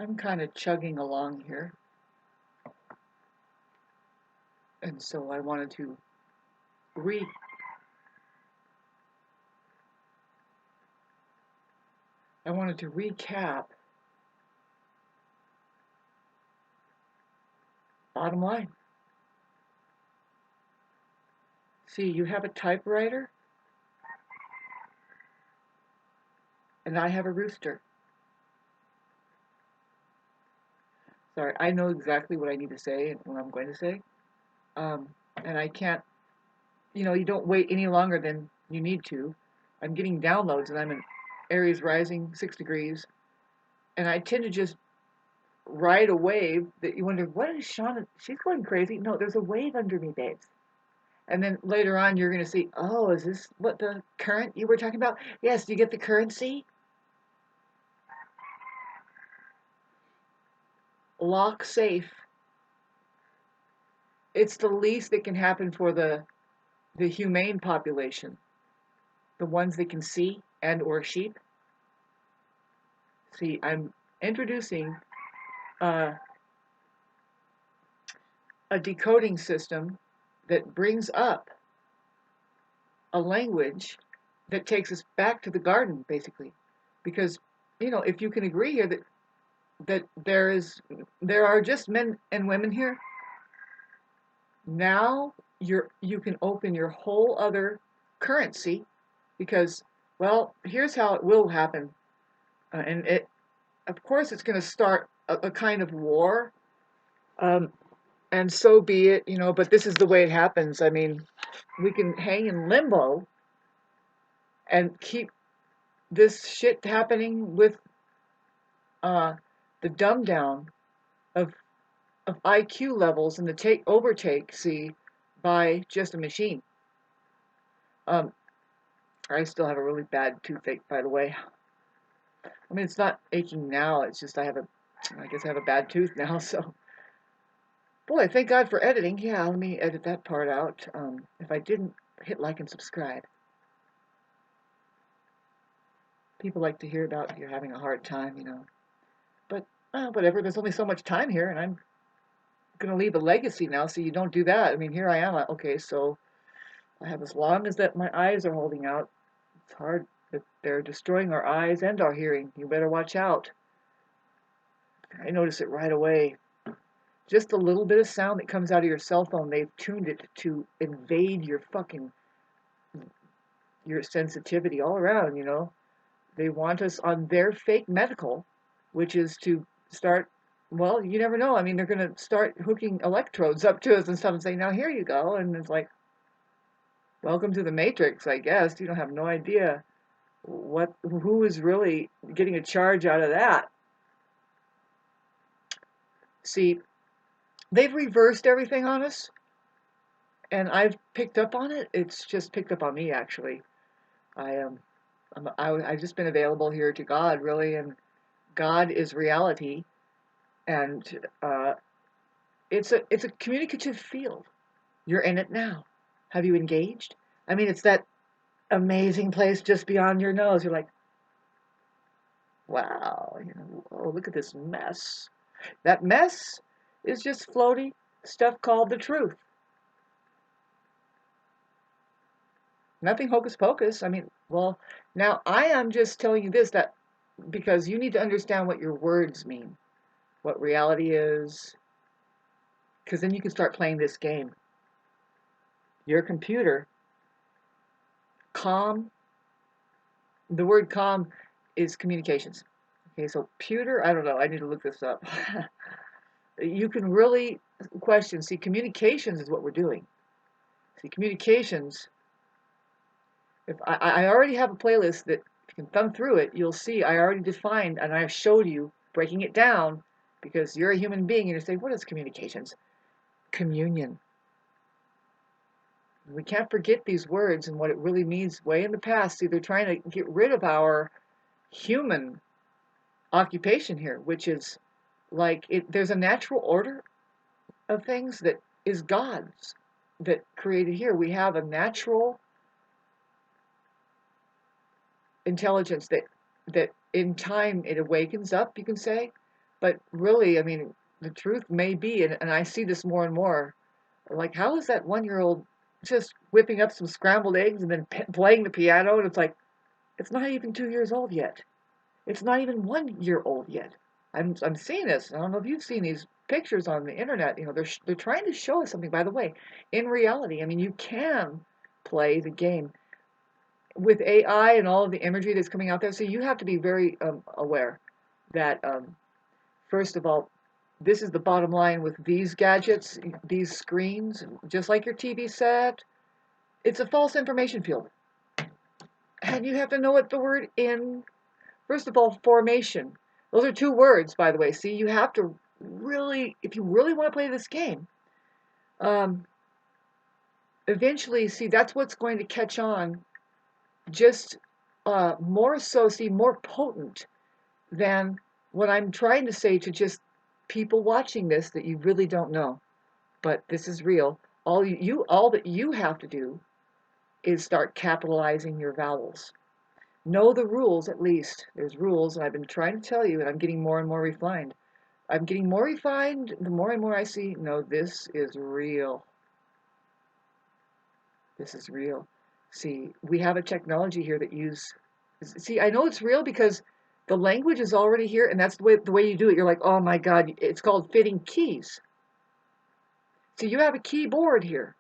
I'm kind of chugging along here, and so I wanted to re recap. Bottom line. See, you have a typewriter, and I have a rooster. Sorry, I know exactly what I need to say and what I'm going to say. Um, and I can't, you don't wait any longer than you need to. I'm getting downloads, and I'm in Aries rising 6 degrees, and I tend to just ride a wave that you wonder, what is Shauna? She's going crazy. No, there's a wave under me, babes. And then later on, you're going to see, oh, is this what the current you were talking about? Yes, do you get the currency? Lock safe. It's the least that can happen for the humane population, the ones that can see and or sheep. See, I'm introducing a decoding system that brings up a language that takes us back to the garden, basically. Because, if you can agree here that there are just men and women here, now you can open your whole other currency, because, well, here's how it will happen. And it, of course, it's going to start a kind of war. And so be it, but this is the way it happens. I mean, we can hang in limbo and keep this shit happening with the dumb down of IQ levels and the overtake, see, by just a machine. I still have a really bad toothache, by the way. I mean, it's not aching now. It's just I guess I have a bad tooth now. So, boy, thank God for editing. Yeah, let me edit that part out. If I didn't hit like and subscribe. People like to hear about you're having a hard time. But whatever. There's only so much time here, and I'm gonna leave a legacy now. So you don't do that. I mean, here I am. Okay, so I have as long as that my eyes are holding out. It's hard that they're destroying our eyes and our hearing. You better watch out. I notice it right away. Just a little bit of sound that comes out of your cell phone, they've tuned it to invade your sensitivity all around. They want us on their fake medical, which is to start, well, you never know. I mean, they're going to start hooking electrodes up to us and stuff and say, now here you go. And it's like, welcome to the Matrix, I guess. You don't have no idea who is really getting a charge out of that. See, they've reversed everything on us, and I've picked up on it. It's just picked up on me, actually. I've just been available here to God, really, and God is reality, and it's a communicative field. You're in it now. Have you engaged? I mean, it's that amazing place just beyond your nose. You're like, wow, oh, look at this mess. That mess is just floaty stuff called the truth. Nothing hocus pocus. I mean, well, now I am just telling you this, that because you need to understand what your words mean, what reality is, because then you can start playing this game. Your computer, calm, the word calm is communications. Okay, so pewter, I don't know, I need to look this up. You can really question, see, communications is what we're doing. See, communications, if I already have a playlist that, if you can thumb through it, you'll see I already defined and I showed you breaking it down, because you're a human being and you're saying, what is communications? Communion. We can't forget these words and what it really means way in the past. See, they're trying to get rid of our human occupation here, which is like there's a natural order of things that is God's that created here. We have a natural intelligence that in time it awakens up, you can say, But really, I mean, the truth may be, and I see this more and more, like, how is that 1-year-old just whipping up some scrambled eggs and then playing the piano? And it's like, it's not even 2 years old yet. It's not even 1 year old yet. I'm seeing this. I don't know if you've seen these pictures on the internet. You know, they're trying to show us something. By the way, in reality, I mean, you can play the game with AI and all of the imagery that's coming out there. So you have to be very aware that first of all, this is the bottom line with these gadgets, these screens, just like your TV set. It's a false information field, and you have to know what the word in. First of all, formation. Those are 2 words, by the way. See, you have to really, if you really want to play this game, um, eventually, see, that's what's going to catch on. Just more so, see, more potent than what I'm trying to say to just people watching this that you really don't know. But this is real. All that you have to do is start capitalizing your vowels. Know the rules at least. There's rules, and I've been trying to tell you, and I'm getting more and more refined. I'm getting more refined the more and more I see, no, this is real. This is real. See, we have a technology here that see, I know it's real because the language is already here, and that's the way you do it. You're like, oh my God, it's called fitting keys. So you have a keyboard here.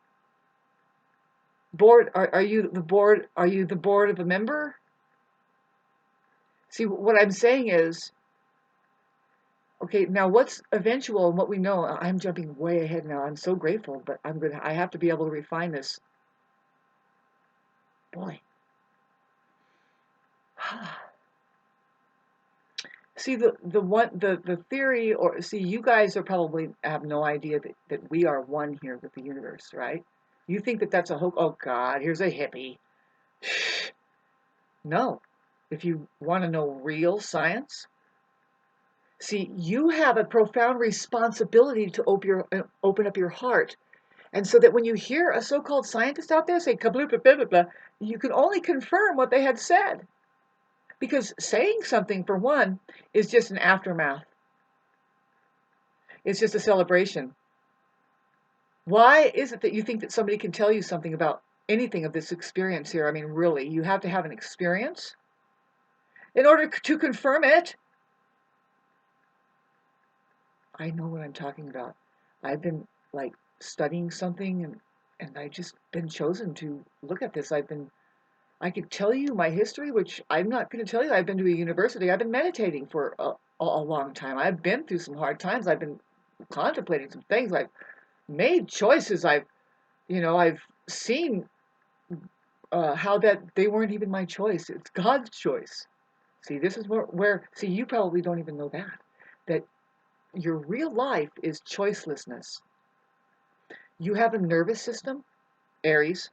Board, are you the board? Are you the board of a member? See, what I'm saying is, okay, now what's eventual and what we know, I'm jumping way ahead now. I'm so grateful, but I have to be able to refine this. Boy. See, the theory, or see, you guys are probably have no idea that we are one here with the universe, right? You think that that's a hoax. Oh God, here's a hippie. No. If you want to know real science, see, you have a profound responsibility to open up your heart. And so that when you hear a so-called scientist out there say, blah, blah, blah, blah, you can only confirm what they had said. Because saying something, for one, is just an aftermath. It's just a celebration. Why is it that you think that somebody can tell you something about anything of this experience here? I mean, really, you have to have an experience in order to confirm it. I know what I'm talking about. I've been like studying something and I've just been chosen to look at this. I could tell you my history, which I'm not going to tell you. I've been to a university. I've been meditating for a long time. I've been through some hard times. I've been contemplating some things. I've made choices. I've seen how that they weren't even my choice. It's God's choice. See, this is see, you probably don't even know that your real life is choicelessness. You have a nervous system, Aries,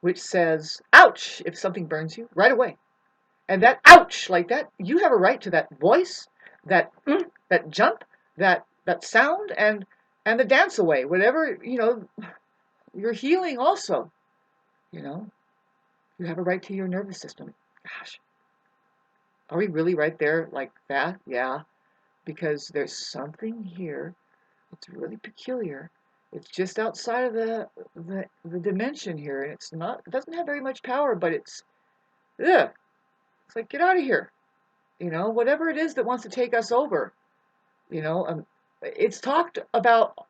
which says, ouch, if something burns you, right away. And that ouch, like that, you have a right to that voice, that that jump, that sound, and the dance away, whatever, you're healing also, you know. You have a right to your nervous system. Gosh, are we really right there like that? Yeah, because there's something here that's really peculiar. It's just outside of the dimension here, and it doesn't have very much power, but ugh, it's like, get out of here. Whatever it is that wants to take us over, it's talked about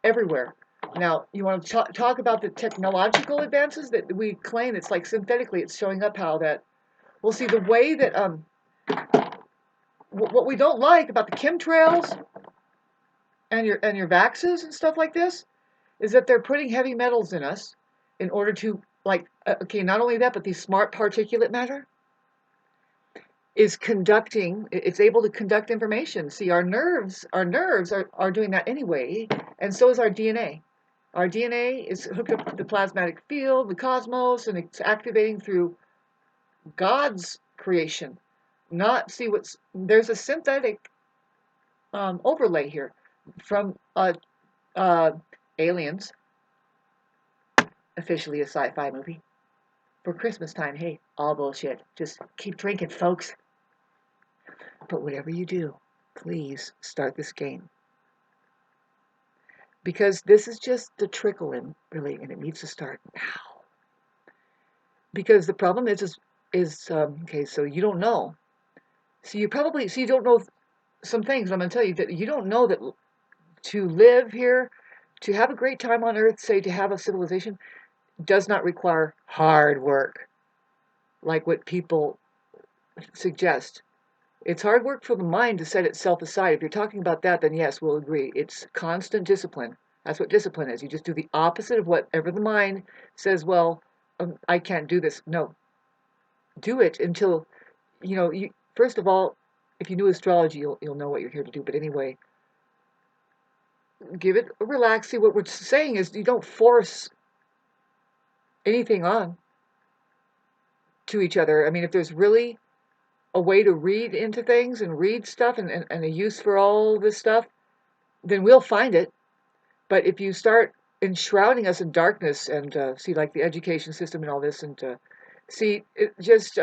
everywhere. Now, you want to talk about the technological advances that we claim. It's like synthetically, it's showing up how that. Well, see, the way that what we don't like about the chemtrails and your vaxes and stuff like this is that they're putting heavy metals in us in order to, like, okay, not only that, but the smart particulate matter is it's able to conduct information. See, our nerves are doing that anyway, and so is our DNA. Our DNA is hooked up to the plasmatic field, the cosmos, and it's activating through God's creation. There's a synthetic overlay here from Aliens, officially a sci-fi movie. For Christmas time, hey, all bullshit. Just keep drinking, folks. But whatever you do, please start this game. Because this is just the trickle in, really, and it needs to start now. Because the problem is okay, so you don't know. So you don't know some things. I'm going to tell you that you don't know that to live here, to have a great time on Earth, say to have a civilization, does not require hard work, like what people suggest. It's hard work for the mind to set itself aside. If you're talking about that, then yes, we'll agree. It's constant discipline. That's what discipline is. You just do the opposite of whatever the mind says, well, I can't do this. No. Do it until, first of all, if you knew astrology, you'll know what you're here to do. But anyway, give it a relax. See, what we're saying is you don't force anything on to each other. I mean, if there's really a way to read into things and read stuff and a use for all this stuff, then we'll find it. But if you start enshrouding us in darkness and see, like the education system and all this, and see, it just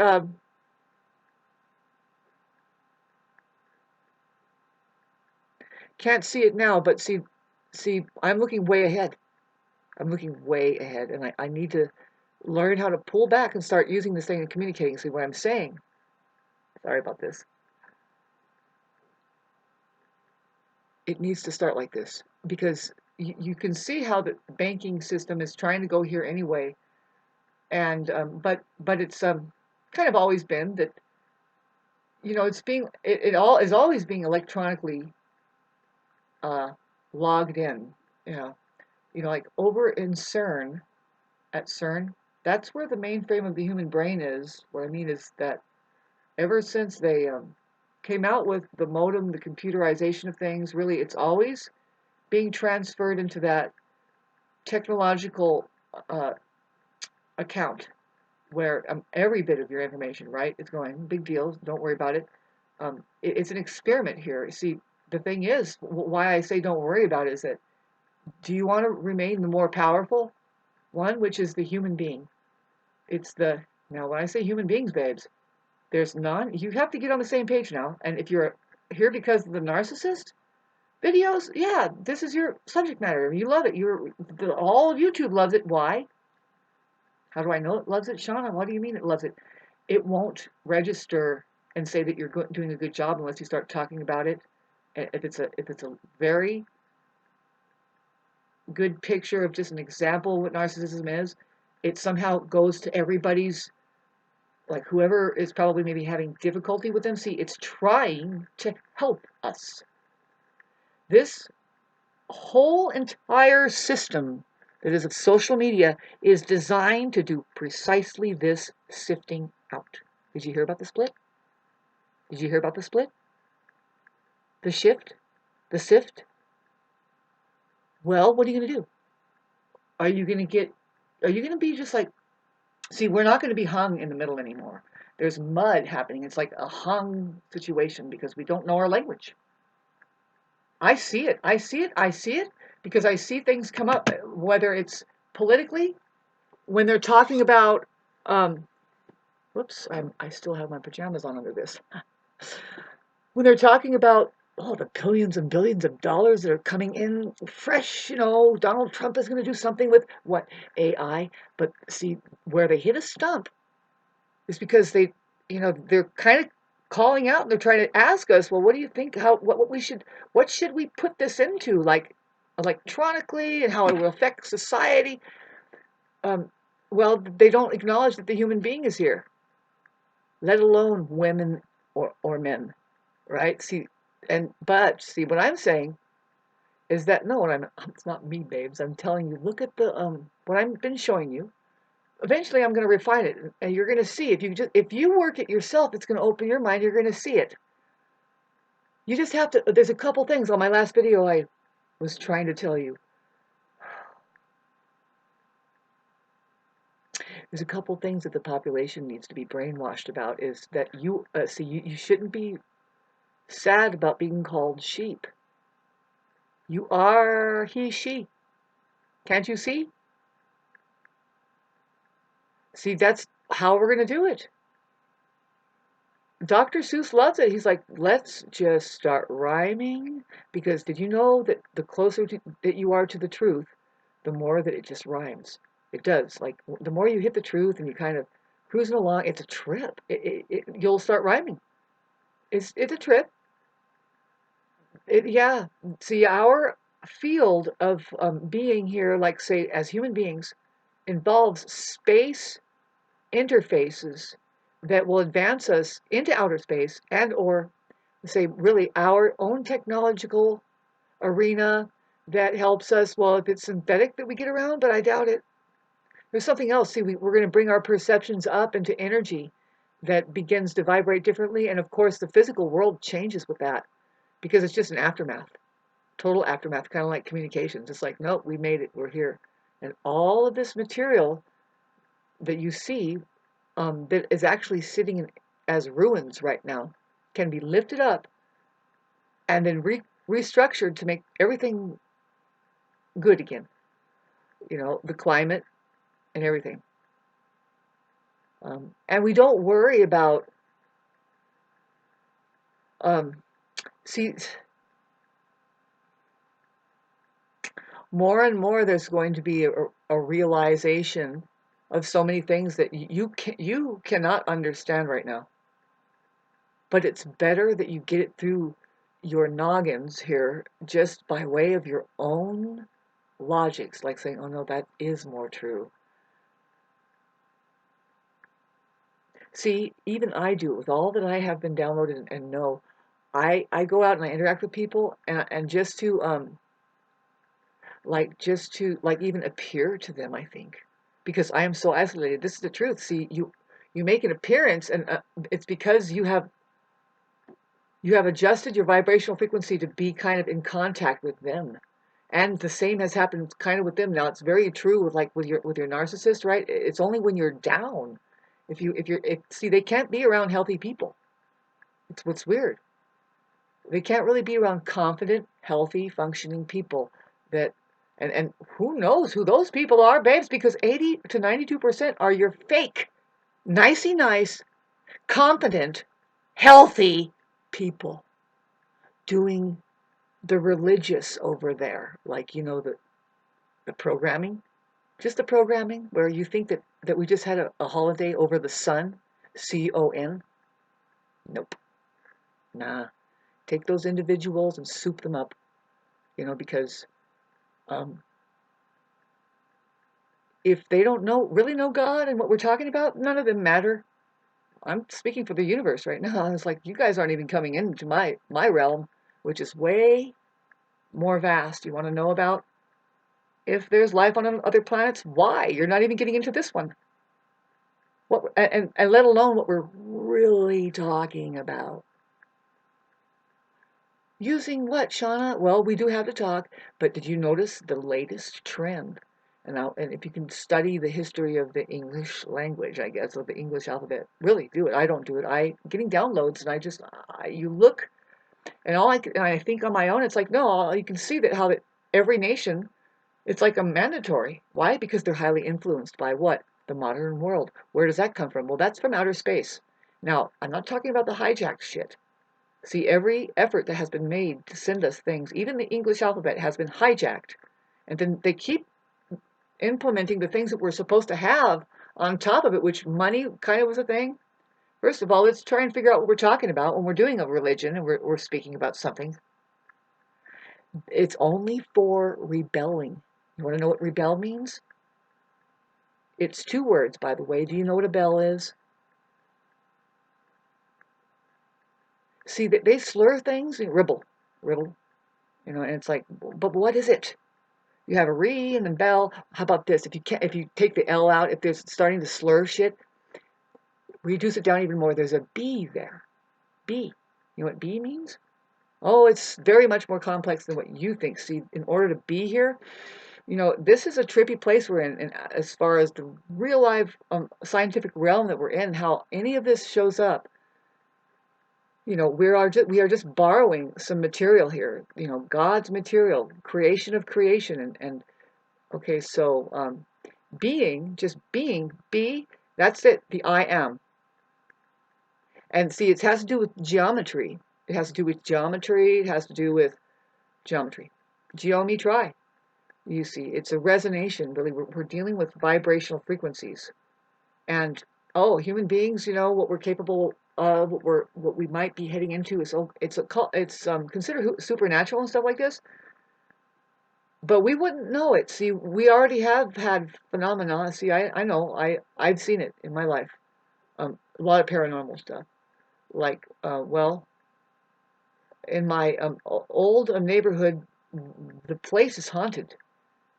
can't see it now. But see, I'm looking way ahead. I'm looking way ahead, and I need to learn how to pull back and start using this thing and communicating. See what I'm saying? Sorry about this. It needs to start like this because you can see how the banking system is trying to go here anyway, and but it's kind of always been that it's being it all is always being electronically logged in. Like over in CERN at CERN, that's where the mainframe of the human brain is. What I mean is that ever since they came out with the modem, the computerization of things, really, it's always being transferred into that technological account where every bit of your information, right, is going. Big deal. Don't worry about it. It's an experiment here. See, the thing is, why I say don't worry about it is that do you want to remain the more powerful one, which is the human being? Now when I say human beings, babes, there's none. You have to get on the same page now. And if you're here because of the narcissist videos, yeah, this is your subject matter. You love it. All of YouTube loves it. Why? How do I know it loves it, Shauna? What do you mean it loves it? It won't register and say that you're doing a good job unless you start talking about it. If it's a very good picture of just an example of what narcissism is, it somehow goes to everybody's, like whoever is probably maybe having difficulty with them. See, it's trying to help us. This whole entire system that is of social media is designed to do precisely this sifting out. Did you hear about the split? Did you hear about the split? The shift? The sift? Well, what are you going to do? Are you going to be just like, see, we're not going to be hung in the middle anymore. There's mud happening. It's like a hung situation because we don't know our language. I see it. I see it. I see it because I see things come up, whether it's politically, when they're talking about, whoops, I still have my pajamas on under this. When they're talking about, the billions and billions of dollars that are coming in fresh, Donald Trump is going to do something with what? AI. But see, where they hit a stump is because they're kind of calling out and they're trying to ask us, well, what do you think? What should we put this into, like electronically, and how it will affect society? Well, they don't acknowledge that the human being is here, let alone women or men, right? But see, what I'm saying is that no, it's not me, babes. I'm telling you, look at the what I've been showing you. Eventually, I'm going to refine it, and you're going to see if you work it yourself, it's going to open your mind. You're going to see it. You just have to. There's a couple things on my last video I was trying to tell you. There's a couple things that the population needs to be brainwashed about. Is that you shouldn't be sad about being called sheep. You are he, she. Can't you see? See, that's how we're going to do it. Dr. Seuss loves it. He's like, let's just start rhyming because did you know that the closer that you are to the truth, the more that it just rhymes. It does. Like the more you hit the truth and you kind of cruising along, it's a trip. You'll start rhyming. It's a trip. Yeah. See, our field of being here, like say as human beings, involves space interfaces that will advance us into outer space and or say really our own technological arena that helps us. Well, if it's synthetic that we get around, but I doubt it. There's something else. See, we're going to bring our perceptions up into energy that begins to vibrate differently. And of course, the physical world changes with that because it's just an aftermath, total aftermath, kind of like communications. It's like, nope, we made it. We're here. And all of this material that you see that is actually sitting as ruins right now can be lifted up and then restructured to make everything good again. You know, the climate and everything. And we don't worry about, um, see, more and more there's going to be a realization of so many things that you cannot understand right now. But it's better that you get it through your noggins here just by way of your own logics, like saying, oh no, that is more true. See, even I do it with all that I have been downloaded and know. I go out and I interact with people and just to like even appear to them, I think, because I am so isolated. This is the truth. See, you make an appearance and it's because you have adjusted your vibrational frequency to be kind of in contact with them. And the same has happened kind of with them. Now it's very true with like with your narcissist, right? It's only when you're down. See, they can't be around healthy people. It's what's weird. They can't really be around confident, healthy, functioning people that and who knows who those people are, babes, because 80 to 92% are your fake, nicey nice, competent, healthy people doing the religious over there, like you know the programming, just the programming where you think that we just had a holiday over the sun, CON. Nope, nah. Take those individuals and soup them up, you know, because um, if they don't really know God and what we're talking about, none of them matter. I'm speaking for the universe right now. It's like you guys aren't even coming into my realm, which is way more vast. You want to know about if there's life on other planets? Why? You're not even getting into this one. What and let alone what we're really talking about. Using what, Shauna? Well, we do have to talk, but did you notice the latest trend? And if you can study the history of the English language, I guess, of the English alphabet, really do it. I don't do it. Getting downloads, and you look, and I think on my own, it's like no, you can see that how that every nation, it's like a mandatory. Why? Because they're highly influenced by what? The modern world. Where does that come from? Well, that's from outer space. Now, I'm not talking about the hijacked shit. See, every effort that has been made to send us things, even the English alphabet, has been hijacked. And then they keep implementing the things that we're supposed to have on top of it, which money kind of was a thing. First of all, let's try and figure out what we're talking about when we're doing a religion and we're speaking about something. It's only for rebelling. You want to know what rebel means? It's two words, by the way. Do you know what a bell is? See, they slur things, ribble, ribble, you know, and it's like, but what is it? You have a re and then bell. How about this? If you take the L out, if there's starting to slur shit, reduce it down even more. There's a B there. B. You know what B means? Oh, it's very much more complex than what you think. See, in order to be here, you know, this is a trippy place we're in, and as far as the real life scientific realm that we're in, how any of this shows up. You know, we are just borrowing some material here. You know, God's material, creation of creation, and okay, so being, just being, be, that's it, the I am. And see, it has to do with geometry. It has to do with geometry. It has to do with geometry. Geometry. You see, it's a resonation. Really, we're dealing with vibrational frequencies. And oh, human beings, you know what we're capable of, what we might be heading into is it's considered supernatural and stuff like this. But we wouldn't know it. See, we already have had phenomena. See, I know I've seen it in my life. A lot of paranormal stuff. Like, well, in my old neighborhood, the place is haunted.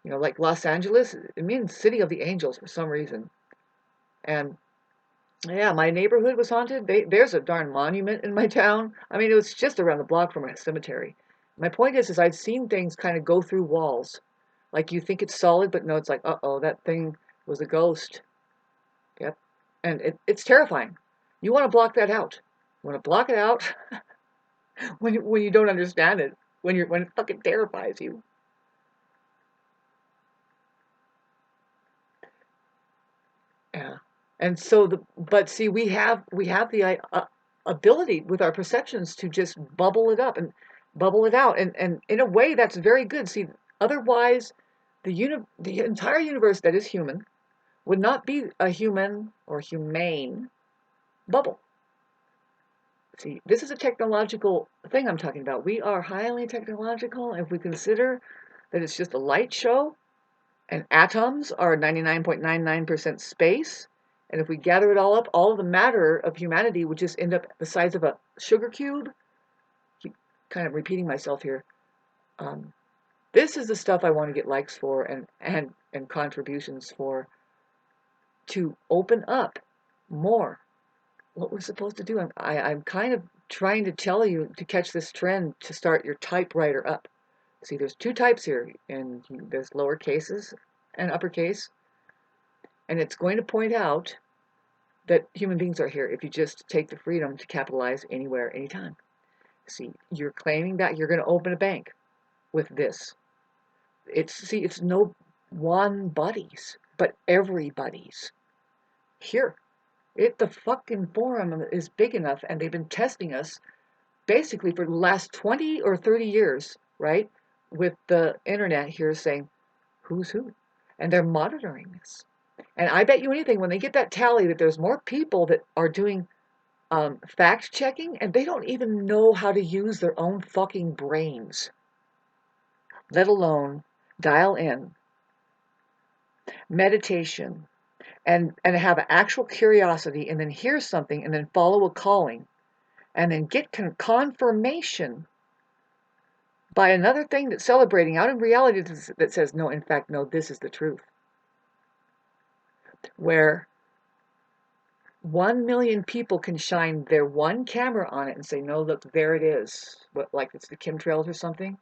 You know, like Los Angeles, it means City of the Angels for some reason. And yeah, my neighborhood was haunted. There's a darn monument in my town. I mean, it was just around the block from a cemetery. My point is I've seen things kind of go through walls. Like you think it's solid, but no, it's like, uh-oh, that thing was a ghost. Yep. And it's terrifying. You want to block that out. You want to block it out when you don't understand it, when it fucking terrifies you. Yeah. And so but see, we have the ability with our perceptions to just bubble it up and bubble it out, and in a way that's very good. See, otherwise, the entire universe that is human would not be a human or humane bubble. See, this is a technological thing I'm talking about. We are highly technological. If we consider that it's just a light show, and atoms are 99.99% space. And if we gather it all up, all of the matter of humanity would just end up the size of a sugar cube. Keep kind of repeating myself here. This is the stuff I want to get likes for and contributions for, to open up more what we're supposed to do. I'm kind of trying to tell you to catch this trend to start your typewriter up. See, there's two types here, and there's lower cases and uppercase. And it's going to point out that human beings are here if you just take the freedom to capitalize anywhere, anytime. See, you're claiming that you're going to open a bank with this. It's no one buddies, but everybody's here. The fucking forum is big enough, and they've been testing us basically for the last 20 or 30 years, right? With the internet here saying who's who, and they're monitoring this. And I bet you anything, when they get that tally that there's more people that are doing fact checking, and they don't even know how to use their own fucking brains, let alone dial in, meditation, and have an actual curiosity, and then hear something, and then follow a calling, and then get confirmation by another thing that's celebrating out in reality that says, no, in fact, no, this is the truth. Where 1 million people can shine their one camera on it and say, no, look, there it is. Like it's the chemtrails or something.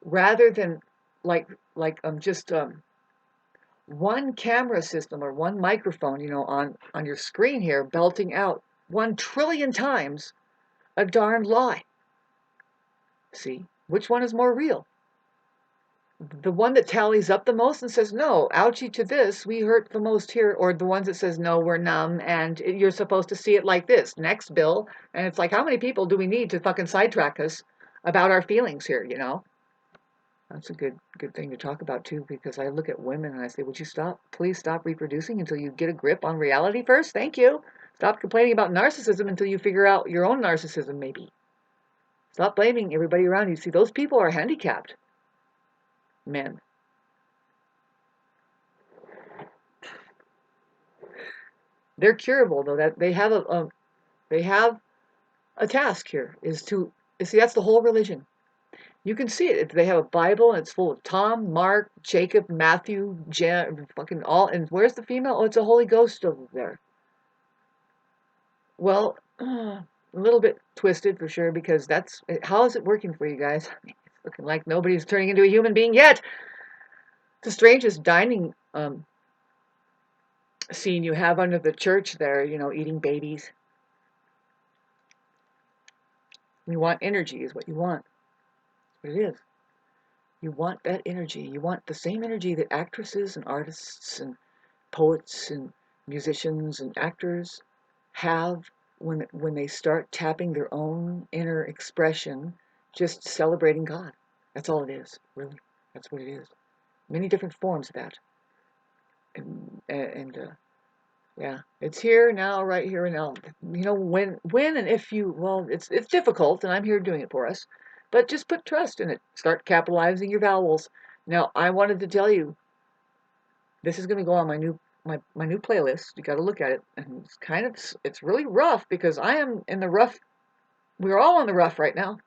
Rather than just one camera system or one microphone, on your screen here, belting out 1 trillion times a darn lie. See, which one is more real? The one that tallies up the most and says, no, ouchie to this, we hurt the most here, or the ones that says, no, we're numb, and you're supposed to see it like this. Next, Bill. And it's like, how many people do we need to fucking sidetrack us about our feelings here, That's a good thing to talk about, too, because I look at women and I say, would you please stop reproducing until you get a grip on reality first? Thank you. Stop complaining about narcissism until you figure out your own narcissism, maybe. Stop blaming everybody around you. See, those people are handicapped. Men. They're curable, though. That they have a task here, see, that's the whole religion. You can see it. They have a Bible and it's full of Tom, Mark, Jacob, Matthew, Jan, fucking all. And where's the female? Oh, it's a Holy Ghost over there. Well, a little bit twisted for sure, because how is it working for you guys? It's looking like nobody's turning into a human being yet. The strangest dining scene you have under the church there, eating babies. You want energy is what you want. That's what it is. You want that energy. You want the same energy that actresses and artists and poets and musicians and actors have when they start tapping their own inner expression, just celebrating God. That's all it is, really. That's what it is. Many different forms of that. And yeah, it's here now, right here and now. You know, when and if you, well, it's difficult, and I'm here doing it for us, but just put trust in it. Start capitalizing your vowels. Now, I wanted to tell you, this is going to go on my new playlist. You got to look at it, and it's really rough because I am in the rough. We're all in the rough right now,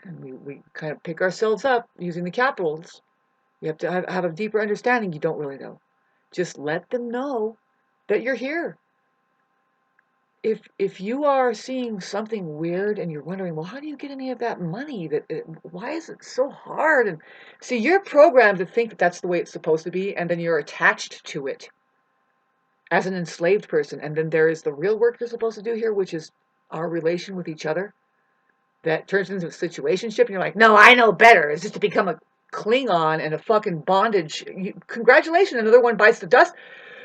and we kind of pick ourselves up using the capitals. You have to have a deeper understanding. You don't really know. Just let them know that you're here. If you are seeing something weird and you're wondering, well, how do you get any of that money? Why is it so hard? And see, you're programmed to think that that's the way it's supposed to be, and then you're attached to it as an enslaved person. And then there is the real work you're supposed to do here, which is our relation with each other. That turns into a situationship, and you're like, no, I know better. It's just to become a Klingon and a fucking bondage. Congratulations, another one bites the dust.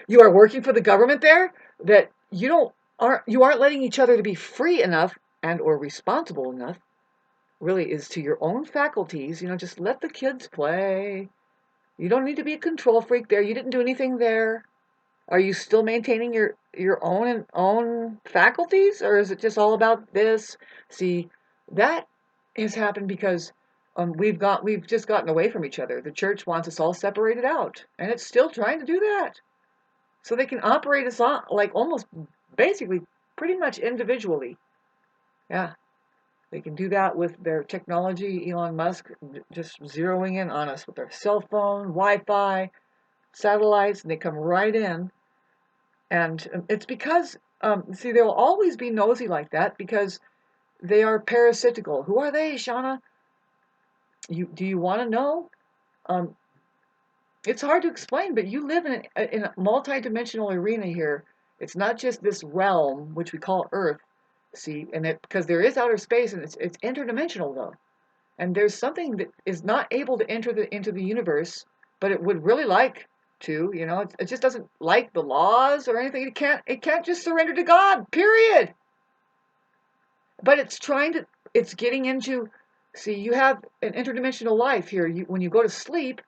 You are working for the government there, that you aren't letting each other to be free enough and or responsible enough, really, is to your own faculties. Just let the kids play. You don't need to be a control freak there. You didn't do anything there. Are you still maintaining your own faculties, or is it just all about this? See, that has happened because we've just gotten away from each other. The church wants us all separated out, and it's still trying to do that. So they can operate us on like almost basically pretty much individually. Yeah, they can do that with their technology. Elon Musk just zeroing in on us with their cell phone, Wi-Fi, satellites, and they come right in. And it's because, see, they'll always be nosy like that because they are parasitical. Who are they, Shauna? Do you want to know? Um, it's hard to explain, but you live in a multi-dimensional arena here. It's not just this realm, which we call Earth, see, and because there is outer space, and it's interdimensional though. And there's something that is not able to enter into the universe, but it would really like to. It just doesn't like the laws or anything. It can't just surrender to God. Period. But it's getting into. See, you have an interdimensional life here. When you go to sleep,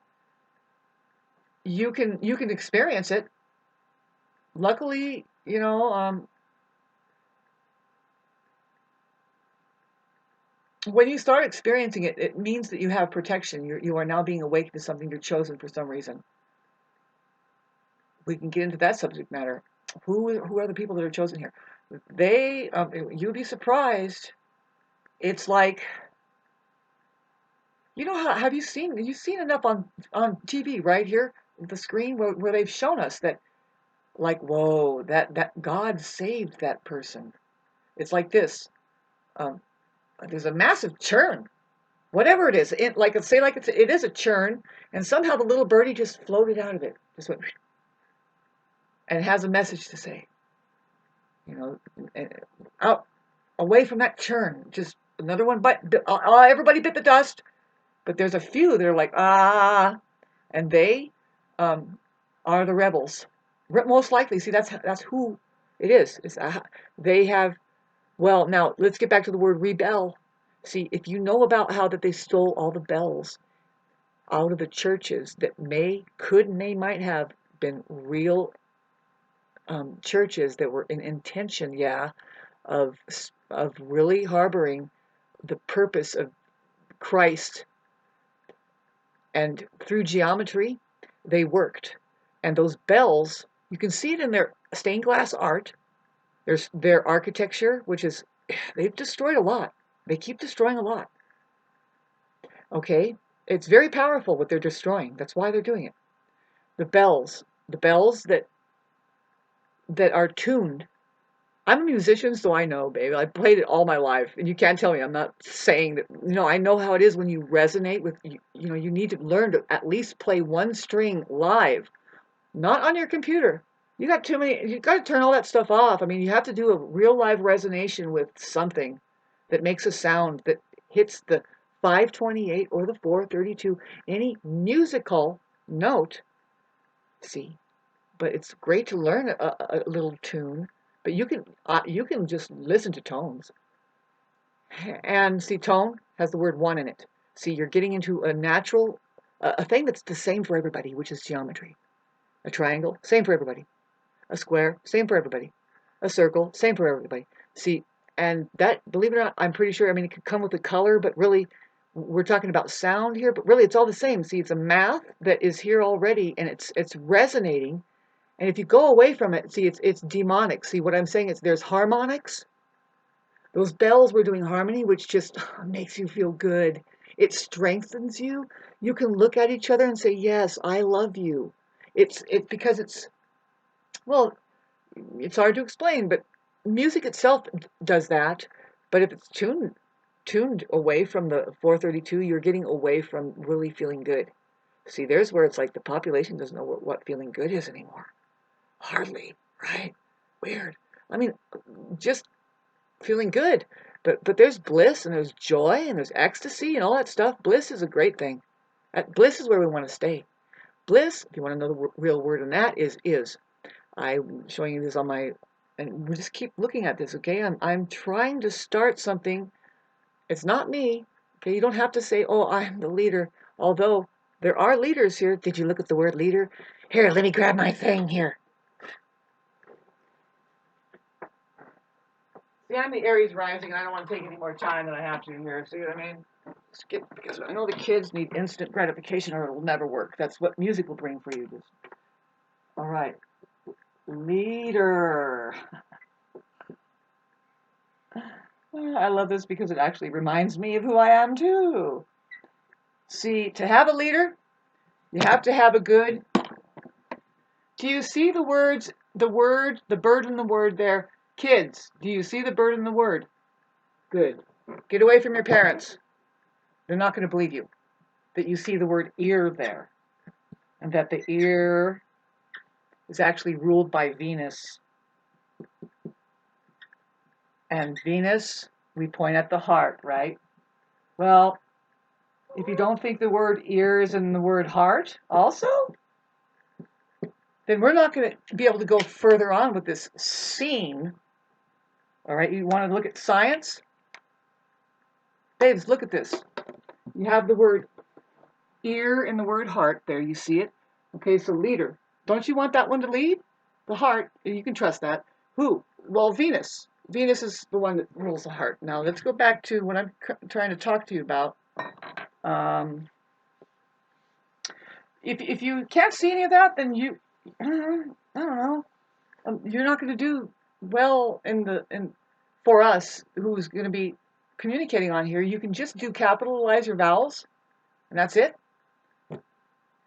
you can experience it. Luckily, when you start experiencing it, it means that you have protection. You are now being awakened to something you're chosen for some reason. We can get into that subject matter. Who are the people that are chosen here? You'd be surprised. It's like, how have you've seen enough on TV right here, the screen where they've shown us that, like, whoa, that God saved that person. It's like this. Um, there's a massive churn, whatever it is. It is a churn, and somehow the little birdie just floated out of it, just went, and has a message to say. Out away from that churn. Just another one, but everybody bit the dust. But there's a few that are like, and they um, are the rebels. Most likely, see, that's who it is. They have. Well, now let's get back to the word rebel. See, if you know about how that they stole all the bells out of the churches that might have been real churches that were in intention, of really harboring the purpose of Christ, and through geometry, they worked. And those bells, you can see it in their stained glass art. There's their architecture, which is, they've destroyed a lot. They keep destroying a lot. Okay? It's very powerful what they're destroying. That's why they're doing it. The bells that are tuned. I'm a musician, so I know, baby. I played it all my life, and you can't tell me I'm not saying that. I know how it is when you resonate with. You need to learn to at least play one string live, not on your computer. You got too many. You got to turn all that stuff off. I mean, you have to do a real live resonation with something that makes a sound that hits the 528 or the 432, any musical note. See, but it's great to learn a little tune. But you can just listen to tones. And see, tone has the word one in it. See, you're getting into a natural, a thing that's the same for everybody, which is geometry. A triangle, same for everybody. A square, same for everybody. A circle, same for everybody. See, and that, believe it or not, I'm pretty sure, I mean, it could come with a color, but really, we're talking about sound here, but really it's all the same. See, it's a math that is here already, and it's resonating. And if you go away from it, see, it's demonic. See, what I'm saying is there's harmonics. Those bells were doing harmony, which just makes you feel good. It strengthens you. You can look at each other and say, yes, I love you. It's because well, it's hard to explain, but music itself does that. But if it's tuned away from the 432, you're getting away from really feeling good. See, there's where it's like the population doesn't know what feeling good is anymore. Hardly, right? Weird. I mean, just feeling good. But there's bliss and there's joy and there's ecstasy and all that stuff. Bliss is a great thing. Bliss is where we want to stay. Bliss, if you want to know the real word in that, is. I'm showing you this on my, and we just keep looking at this, okay? I'm trying to start something. It's not me, okay? You don't have to say, oh, I'm the leader. Although there are leaders here. Did you look at the word leader? Here, let me grab my thing here. See, I'm the Aries rising, and I don't want to take any more time than I have to here. See what I mean? Because I know the kids need instant gratification or it will never work. That's what music will bring for you. All right. Leader. I love this because it actually reminds me of who I am too. See, to have a leader, you have to have a good. Do you see the words, the bird and the word there? Kids, do you see the bird and the word? Good. Get away from your parents. They're not going to believe you. That you see the word ear there. And that the ear is actually ruled by Venus. And Venus, we point at the heart, right? Well, if you don't think the word ear is in the word heart also, then we're not going to be able to go further on with this scene. All right, you want to look at science? Babes, look at this. You have the word ear and the word heart there. You see it? Okay, so leader. Don't you want that one to lead? The heart, you can trust that. Who? Well, Venus. Venus is the one that rules the heart. Now, let's go back to what I'm trying to talk to you about. If you can't see any of that, then I don't know. You're not going to do well for us who's going to be communicating on here. You can just do capitalize your vowels, and that's it.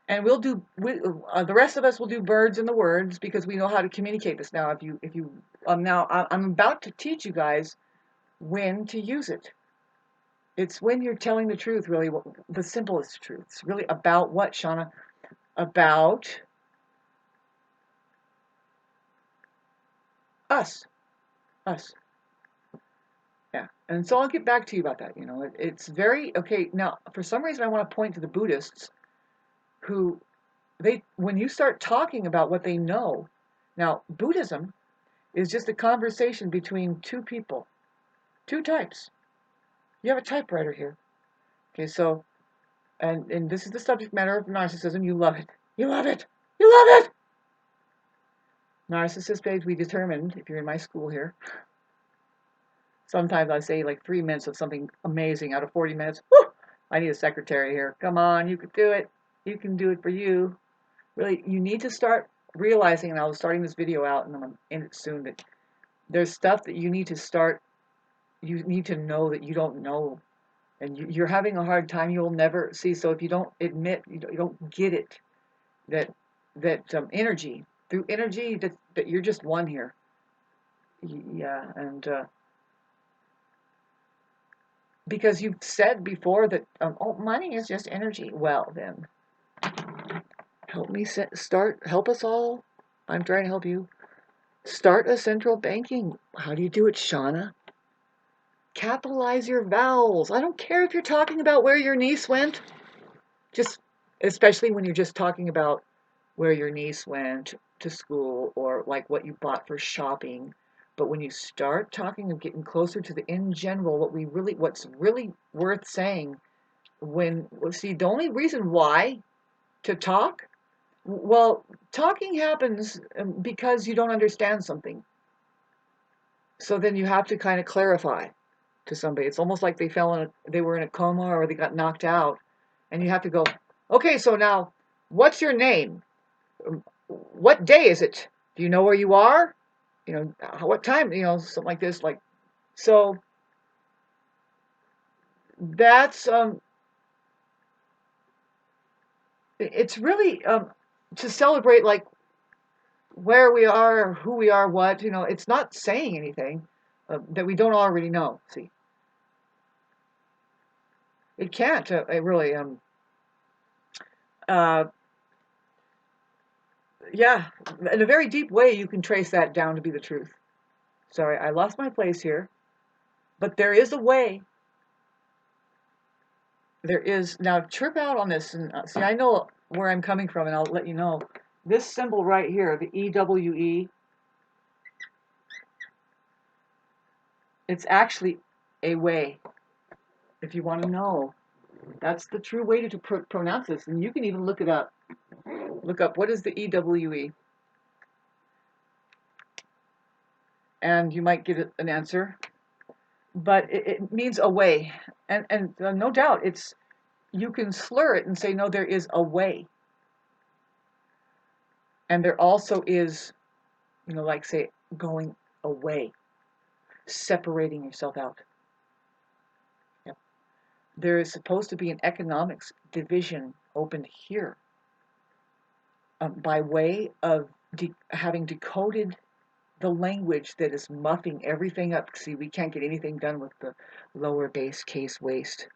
And the rest of us will do birds and the words because we know how to communicate this now. Now I'm about to teach you guys when to use it. It's when you're telling the truth, really, the simplest truth. It's really about what, Shauna? About us. Us. Yeah. And so I'll get back to you about that. It's very, okay, now, for some reason I want to point to the Buddhists who, when you start talking about what they know, now, Buddhism is just a conversation between two people, two types. You have a typewriter here. Okay, so, and this is the subject matter of narcissism. You love it. You love it. You love it. Narcissist page, we determined, if you're in my school here, sometimes I say like 3 minutes of something amazing out of 40 minutes. Whew, I need a secretary here. Come on, you can do it. You can do it for you. Really, you need to start realizing, and I was starting this video out, and I'm going to end it soon, that there's stuff that you need to know that you don't know. And you're having a hard time, you'll never see. So if you don't admit, you don't get it, that energy, through energy, that you're just one here. Yeah, and because you've said before that, money is just energy. Well, then, help us all. I'm trying to help you. Start a central banking. How do you do it, Shauna? Capitalize your vowels. I don't care if you're talking about where your niece went. Especially when you're just talking about where your niece went to school or like what you bought for shopping But when you start talking of getting closer to the in general, what's really worth saying, see, the only reason why to talk, well, talking happens because you don't understand something. So then you have to kind of clarify to somebody. It's almost like they were in a coma or they got knocked out, and you have to go, okay, so now, what's your name? What day is it? Do you know where you are? What time? Something like this. So that's it's really to celebrate like where we are, who we are, what. It's not saying anything that we don't already know. See, it can't. It really. Uh, yeah, in a very deep way, you can trace that down to be the truth. Sorry, I lost my place here, but there is a way. There is now. Trip out on this and see. I know where I'm coming from, and I'll let you know. This symbol right here, the eWE, it's actually a way. If you want to know, that's the true way to pronounce this, and you can even look it up. Look up what is the eWE, and you might get an answer. But it means a way, and no doubt you can slur it and say no, there is a way, and there also is, like say going away, separating yourself out. Yep. There is supposed to be an economics division opened here by way of having decoded the language that is muffing everything up. See, we can't get anything done with the lowercase case waste.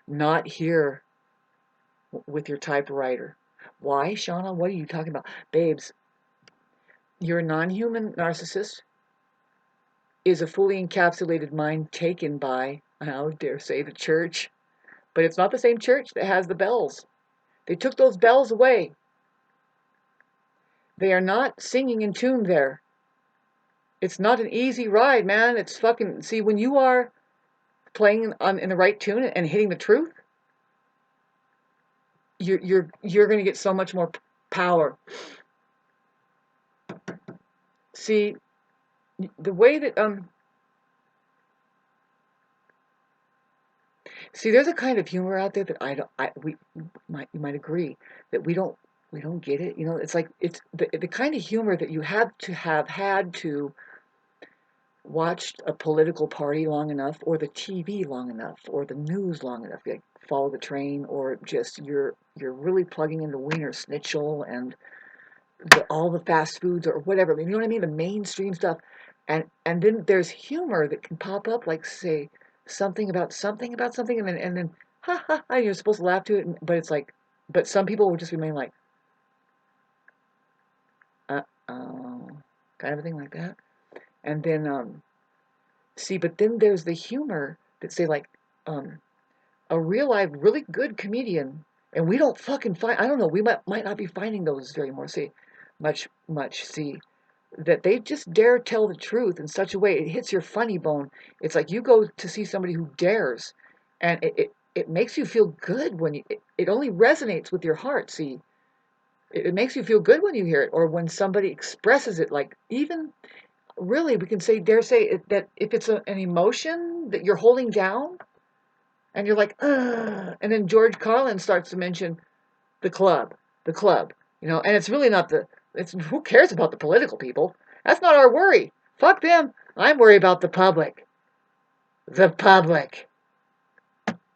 Not here with your typewriter. Why, Shauna? What are you talking about? Babes, your non-human narcissist is a fully encapsulated mind taken by, I dare say, the church. But it's not the same church that has the bells. They took those bells away. They are not singing in tune there. It's not an easy ride, man. It's fucking... See, when you are playing in the right tune and hitting the truth, you're going to get so much more power. See, the way that see, there's a kind of humor out there that you might agree that we don't get it. It's like it's the kind of humor that you have to have had to watch a political party long enough, or the TV long enough, or the news long enough, like Follow the Train, or just you're really plugging into Wiener Schnitzel and all the fast foods or whatever. I mean, you know what I mean? The mainstream stuff, and then there's humor that can pop up, like say something about something, and then ha ha ha, you're supposed to laugh to it, but it's like, but some people will just remain like, oh, kind of a thing like that, and then see, but then there's the humor that say like a real life, really good comedian, and we don't fucking find. I don't know. We might not be finding those very more. See, much. See, that they just dare tell the truth in such a way it hits your funny bone. It's like you go to see somebody who dares, and it makes you feel good when it only resonates with your heart. See, it makes you feel good when you hear it, or when somebody expresses it. Like even really, we can dare say that if it's an emotion that you're holding down, and you're like, ugh, and then George Carlin starts to mention the club, and it's really not who cares about the political people? That's not our worry. Fuck them. I'm worried about the public. The public.